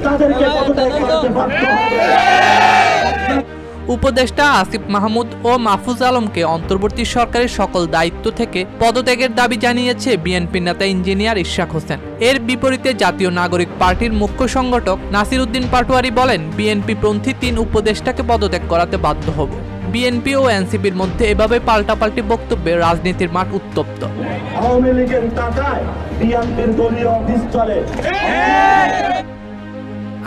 তাদেরকে পদত্যাগ করতে বাধ্য হবে। উপদেষ্টা আসিফ মাহমুদ ও মাহফুজ আলমকে অন্তর্বর্তী সরকারের সকল দায়িত্ব থেকে পদত্যাগের দাবি জানিয়েছে বিএনপি নেতা ইঞ্জিনিয়ার ইশরাক হোসেন। এর বিপরীতে জাতীয় নাগরিক পার্টির মুখ্য সংগঠক নাসির উদ্দিন পাটোয়ারি বলেন, বিএনপি পন্থী ৩ উপদেষ্টাকে পদত্যাগ করাতে বাধ্য হবে। বিএনপি ও এনসিপির মধ্যে এভাবে পাল্টাপাল্টি বক্তব্যে রাজনীতির মাঠ উত্তপ্ত। আওয়ামী লীগের টাকায় বিএনপির দলীয় অফিস চলে।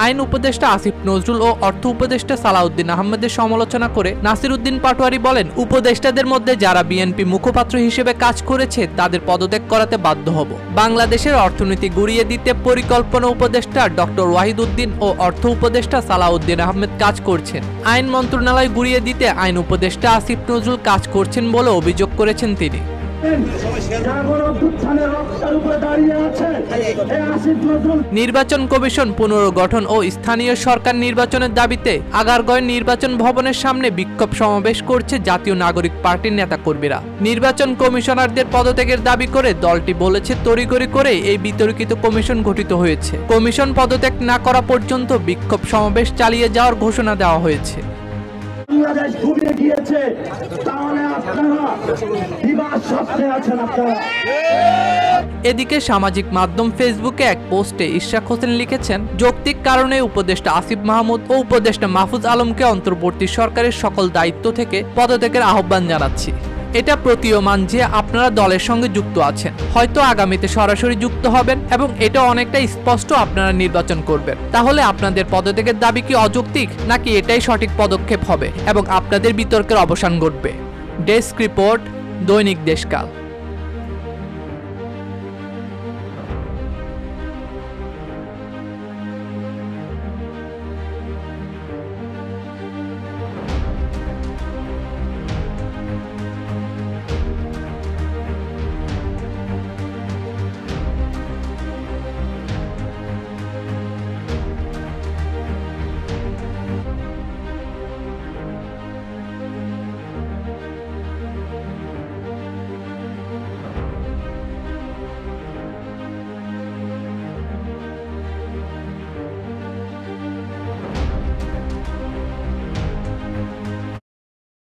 আইন উপদেষ্টা আসিফ নজরুল ও অর্থ উপদেষ্টা সালাউদ্দিন আহমেদের সমালোচনা করে নাসির উদ্দিন পাটোয়ারি বলেন, উপদেষ্টাদের মধ্যে যারা বিএনপি মুখপাত্র হিসেবে কাজ করেছে তাদের পদত্যাগ করাতে বাধ্য হব। বাংলাদেশের অর্থনীতি গুড়িয়ে দিতে পরিকল্পনা উপদেষ্টা ডক্টর ওয়াহিদ উদ্দিন ও অর্থ উপদেষ্টা সালাউদ্দিন আহমেদ কাজ করছেন। আইন মন্ত্রণালয় গুড়িয়ে দিতে আইন উপদেষ্টা আসিফ নজরুল কাজ করছেন বলে অভিযোগ করেছেন তিনি। নির্বাচন কমিশন পুনর্গঠন ও স্থানীয় সরকার নির্বাচনের দাবিতে আগারগাঁও নির্বাচন ভবনের সামনে বিক্ষোভ সমাবেশ করছে জাতীয় নাগরিক পার্টির নেতাকর্মীরা। নির্বাচন কমিশনারদের পদত্যাগের দাবি করে দলটি বলেছে, তড়িঘড়ি করে এই বিতর্কিত কমিশন গঠিত হয়েছে। কমিশন পদত্যাগ না করা পর্যন্ত বিক্ষোভ সমাবেশ চালিয়ে যাওয়ার ঘোষণা দেওয়া হয়েছে। বাংলাদেশ ডুবে গিয়েছে, তাহলে আপনারা বিবাদ স্বপ্নে আছেন আপনারা। এদিকে সামাজিক মাধ্যম ফেসবুকে এক পোস্টে ইশরাক হোসেন লিখেছেন, যৌক্তিক কারণে উপদেষ্টা আসিফ মাহমুদ ও উপদেষ্টা মাহফুজ আলমকে অন্তর্বর্তী সরকারের সকল দায়িত্ব থেকে পদত্যাগের আহ্বান জানাচ্ছি। এটা প্রতীয়মান যে আপনারা দলের সঙ্গে যুক্ত আছেন, হয়তো আগামীতে সরাসরি যুক্ত হবেন এবং এটা অনেকটা স্পষ্ট আপনারা নির্বাচন করবেন। তাহলে আপনাদের পদত্যাগের দাবি কি অযৌক্তিক, নাকি এটাই সঠিক পদক্ষেপ হবে এবং আপনাদের বিতর্কের অবসান ঘটবে? ডেস্ক রিপোর্ট, দৈনিক দেশকাল।